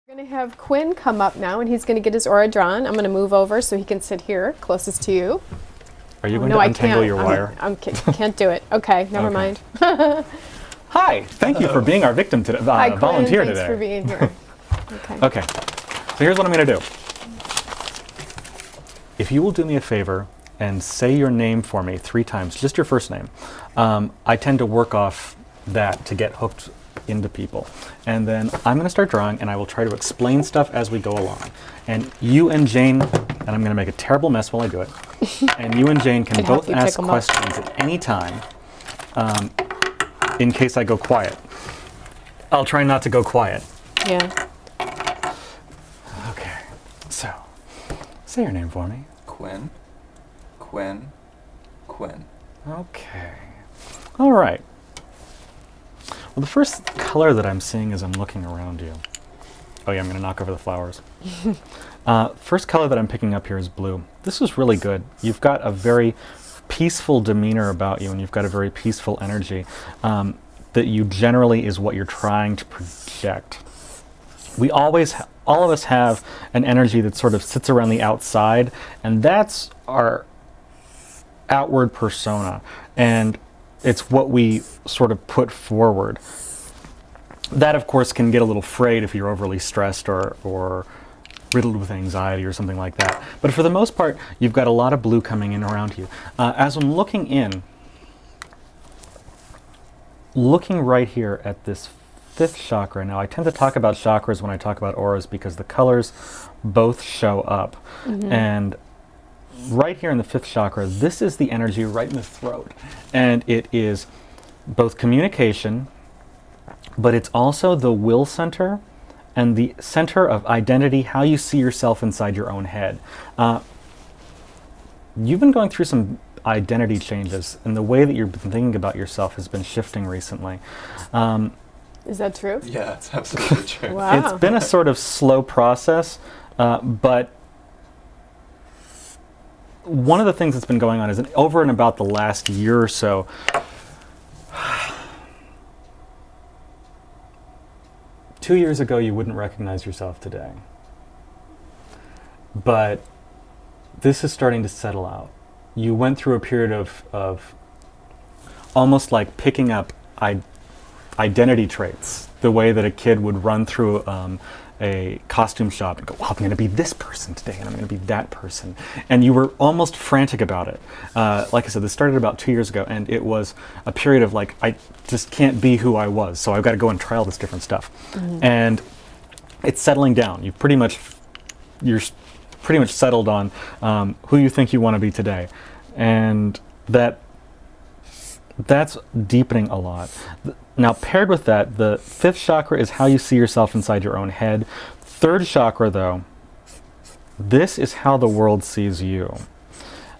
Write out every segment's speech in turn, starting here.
We're going to have Quinn come up now, and he's going to get his aura drawn. I'm going to move over so he can sit here, closest to you. Are you going to untangle your wire? I can't do it. Okay, never mind. Hi, thank you for being our victim today, Hi, volunteer Quinn, today. Thanks for being here. Okay. Okay, so here's what I'm going to do. If you will do me a favor and say your name for me 3 times, just your first name, I tend to work off that to get hooked into people. And then I'm going to start drawing, and I will try to explain stuff as we go along. And you and Jane, and I'm going to make a terrible mess while I do it, and you and Jane can both ask questions at any time in case I go quiet. I'll try not to go quiet. Yeah. Okay, so say your name for me. Quinn. Quinn. Quinn. Okay. All right. Well, the first color that I'm seeing as I'm looking around you. Oh yeah, I'm going to knock over the flowers. First color that I'm picking up here is blue. This is really good. You've got a very peaceful demeanor about you, and you've got a very peaceful energy that you generally is what you're trying to project. We always, all of us have an energy that sort of sits around the outside, and that's our outward persona, and it's what we sort of put forward. That, of course, can get a little frayed if you're overly stressed or riddled with anxiety or something like that. But for the most part, you've got a lot of blue coming in around you. As I'm looking in, looking right here at this 5th chakra. Now, I tend to talk about chakras when I talk about auras because the colors both show up. Mm-hmm. And right here in the 5th chakra, this is the energy right in the throat. And it is both communication, but it's also the will center and the center of identity, how you see yourself inside your own head. You've been going through some identity changes, and the way that you've been thinking about yourself has been shifting recently. Is that true? Yeah, it's absolutely true. Wow. It's been a sort of slow process, but one of the things that's been going on is over and about the last year or so, two years ago you wouldn't recognize yourself today. But this is starting to settle out. You went through a period of almost like picking up identity traits, the way that a kid would run through a costume shop and go, well, I'm going to be this person today, and I'm going to be that person. And you were almost frantic about it. Like I said, this started about 2 years ago, and it was a period of like, I just can't be who I was, so I've got to go and try all this different stuff. Mm-hmm. And it's settling down. You're pretty much settled on who you think you want to be today. And that's deepening a lot. Now, paired with that, the 5th chakra is how you see yourself inside your own head. 3rd chakra, though, this is how the world sees you.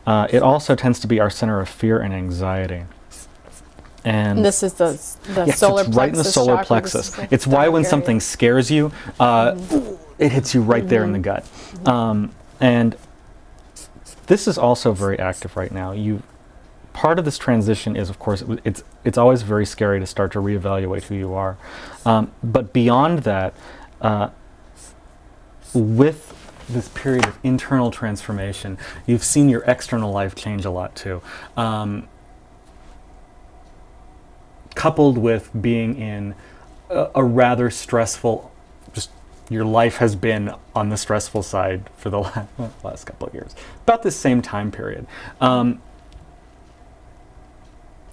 It also tends to be our center of fear and anxiety. And this is the yes, solar it's plexus. right in the solar chakra. plexus. It's why when something scares you, it hits you right there in the gut. And this is also very active right now. Part of this transition is, of course, it's always very scary to start to reevaluate who you are. But beyond that, with this period of internal transformation, you've seen your external life change a lot too. Coupled with being in a rather stressful, just your life has been on the stressful side for the last couple of years, about this same time period.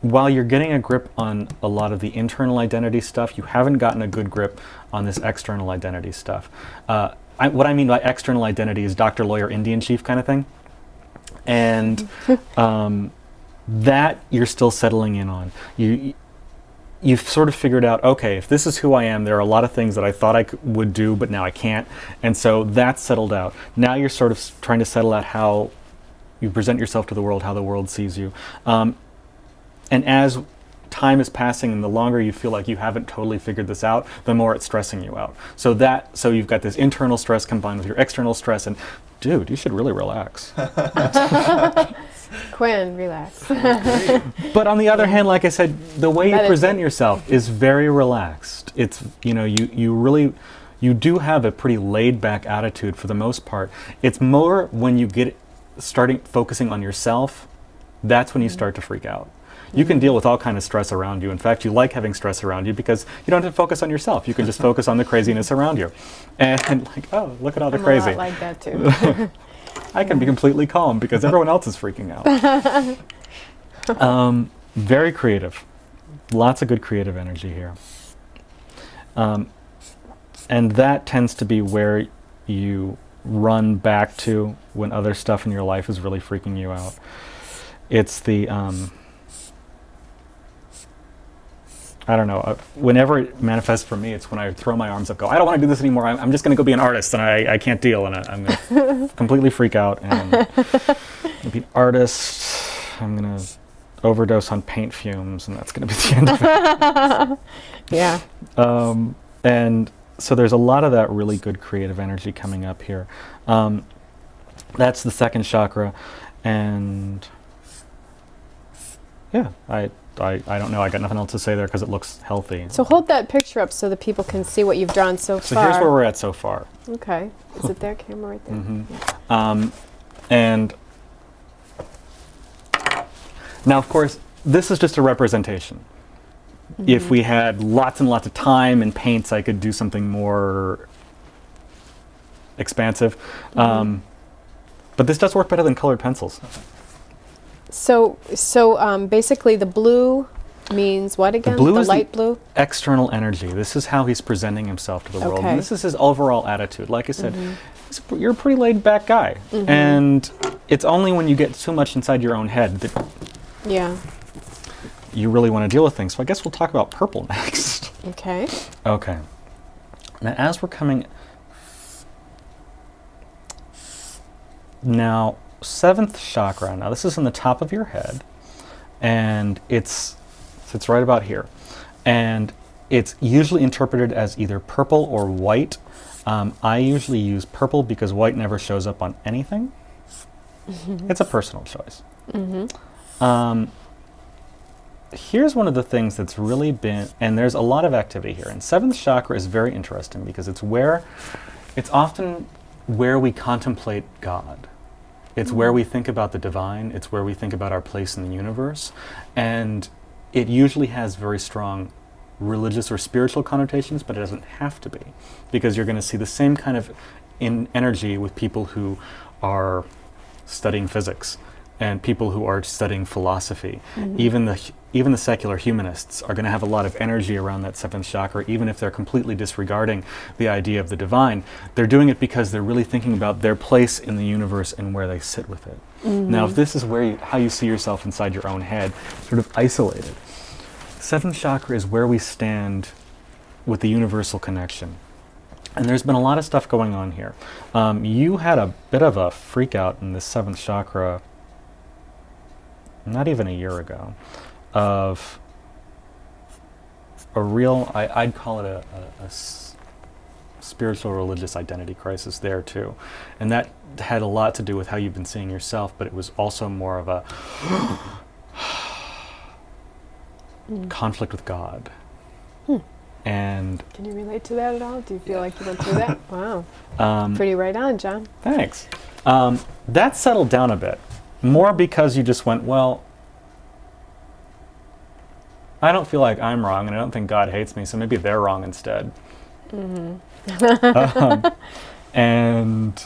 While you're getting a grip on a lot of the internal identity stuff, you haven't gotten a good grip on this external identity stuff. What I mean by external identity is doctor, lawyer, Indian chief kind of thing. And that you're still settling in on. You've sort of figured out, okay, if this is who I am, there are a lot of things that I thought I would do, but now I can't. And so that's settled out. Now you're sort of trying to settle out how you present yourself to the world, how the world sees you. And as time is passing and the longer you feel like you haven't totally figured this out, the more it's stressing you out. So you've got this internal stress combined with your external stress, and dude, you should really relax. Quinn, relax. But on the other hand, like I said, the way you present yourself is very relaxed. It's, you you do have a pretty laid back attitude for the most part. It's more when you get starting focusing on yourself, that's when you start to freak out. You can deal with all kind of stress around you. In fact, you like having stress around you because you don't have to focus on yourself. You can just focus on the craziness around you. And like, oh, look at all the I'm crazy. a lot like that too. I can be completely calm because everyone else is freaking out. Very creative. Lots of good creative energy here. And that tends to be where you run back to when other stuff in your life is really freaking you out. It's the, I don't know, whenever it manifests for me, it's when I throw my arms up, go, I don't want to do this anymore, I'm just going to go be an artist, and I can't deal, and I'm going to completely freak out, and be an artist, I'm going to overdose on paint fumes, and that's going to be the end of it. Yeah. And so there's a lot of that really good creative energy coming up here. That's the second chakra, and yeah, I don't know. I got nothing else to say there because it looks healthy. So hold that picture up so the people can see what you've drawn so So far. here's where we're at so far. Okay. Is it there? Camera right there? Mm-hmm. And now, of course, this is just a representation. If we had lots and lots of time and paints, I could do something more expansive. But this does work better than colored pencils. So basically the blue means what again? blue The is the- light blue? External energy. This is how he's presenting himself to the world. Okay. And this is his overall attitude. Like I said, you're a pretty laid back guy. And it's only when you get too much inside your own head that Yeah. you really want to deal with things. So I guess we'll talk about purple next. Okay. Okay. Now, as we're coming... Now, seventh chakra. Now, this is in the top of your head. And it's right about here. And it's usually interpreted as either purple or white. I usually use purple because white never shows up on anything. It's a personal choice. Here's one of the things that's really been, and there's a lot of activity here. And seventh chakra is very interesting because it's often where we contemplate God. It's where we think about the divine. It's where we think about our place in the universe. And it usually has very strong religious or spiritual connotations, but it doesn't have to be, because you're going to see the same kind of energy with people who are studying physics and people who are studying philosophy. Even the secular humanists are going to have a lot of energy around that seventh chakra, even if they're completely disregarding the idea of the divine. They're doing it because they're really thinking about their place in the universe and where they sit with it. Now, if this is how you see yourself inside your own head, sort of isolated, seventh chakra is where we stand with the universal connection. And there's been a lot of stuff going on here. You had a bit of a freak out in the seventh chakra not even a year ago, of a real, I'd call it a spiritual religious identity crisis there too. And that had a lot to do with how you've been seeing yourself, but it was also more of a conflict with God. And Can you relate to that at all? Do you feel like you went through that? Wow. Pretty right on, John. thanks. That settled down a bit. More because you just went, well, I don't feel like I'm wrong, and I don't think God hates me, so maybe they're wrong instead. And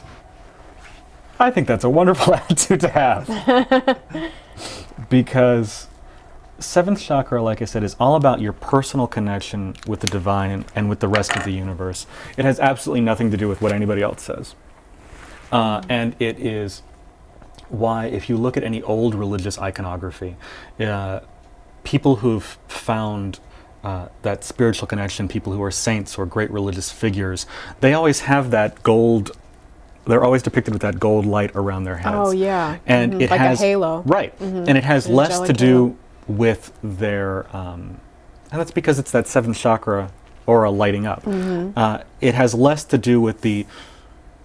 I think that's a wonderful attitude to have. Because seventh chakra, like I said, is all about your personal connection with the divine and with the rest of the universe. It has absolutely nothing to do with what anybody else says. And it is why, if you look at any old religious iconography, people who've found that spiritual connection, people who are saints or great religious figures, they always have that gold, they're always depicted with that gold light around their heads. Oh, yeah. And it like has, a halo. Right. And it has An less to angelic do halo. with their, and that's because it's that seventh chakra aura lighting up. It has less to do with the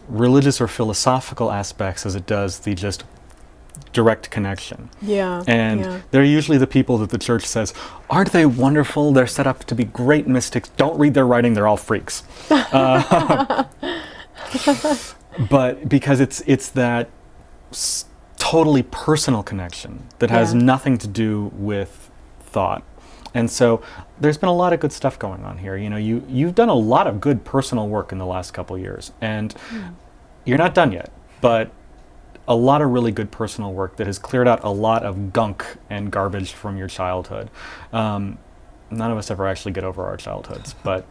religious or philosophical aspects as it does the just direct connection. Yeah. And yeah. they're usually the people that the church says, aren't they wonderful? They're set up to be great mystics. Don't read their writing, they're all freaks. But because it's that totally personal connection that has Yeah. nothing to do with thought. And so there's been a lot of good stuff going on here. You know, you've done a lot of good personal work in the last couple of years, and you're not done yet, but a lot of really good personal work that has cleared out a lot of gunk and garbage from your childhood. None of us ever actually get over our childhoods, but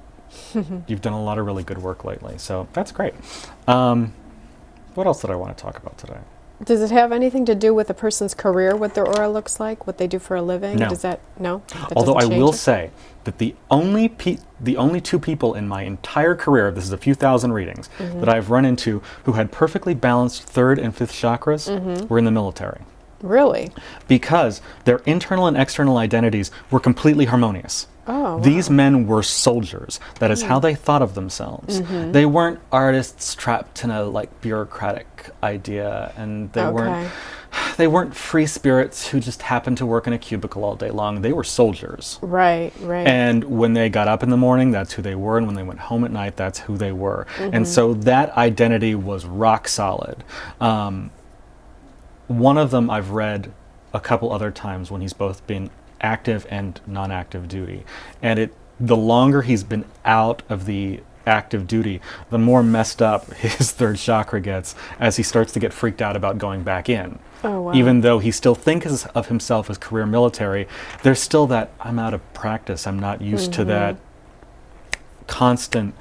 you've done a lot of really good work lately, so that's great. What else did I want to talk about today? Does it have anything to do with a person's career, what their aura looks like, what they do for a living? No. Does that, no? That Although I doesn't will change it? say that the only two people in my entire career, this is a few thousand readings, that I've run into who had perfectly balanced third and fifth chakras were in the military. Really? Because their internal and external identities were completely harmonious. Oh, wow. These men were soldiers. That is how they thought of themselves. They weren't artists trapped in a like bureaucratic idea, and they weren't free spirits who just happened to work in a cubicle all day long. They were soldiers. Right, right. And when they got up in the morning, that's who they were, and when they went home at night, that's who they were. And so that identity was rock solid. One of them I've read a couple other times when he's both been active and non-active duty, and the longer he's been out of the active duty, the more messed up his third chakra gets as he starts to get freaked out about going back in. Oh, wow. Even though he still thinks of himself as career military, there's still that I'm out of practice, I'm not used to that constant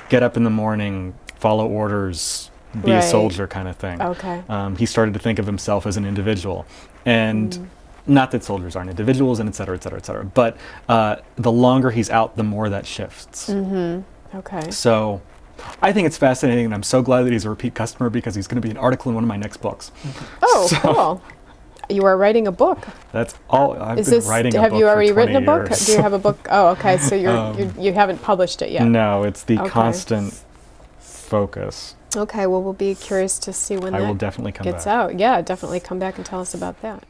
get up in the morning, follow orders, be a Right. soldier kind of thing. Okay. He started to think of himself as an individual, and not that soldiers aren't individuals, and et cetera, et cetera, et cetera. But the longer he's out, the more that shifts. Okay. So I think it's fascinating, and I'm so glad that he's a repeat customer because he's going to be an article in one of my next books. Oh, So- cool. You are writing a book. That's all. I've Is been this? writing a Have book you already for written a 20 book? years. Do you have a book? Oh, okay. So you haven't published it yet. No, it's the Okay. constant focus. Okay. Well, we'll be curious to see when I will that definitely come gets back. out. Yeah, definitely come back and tell us about that.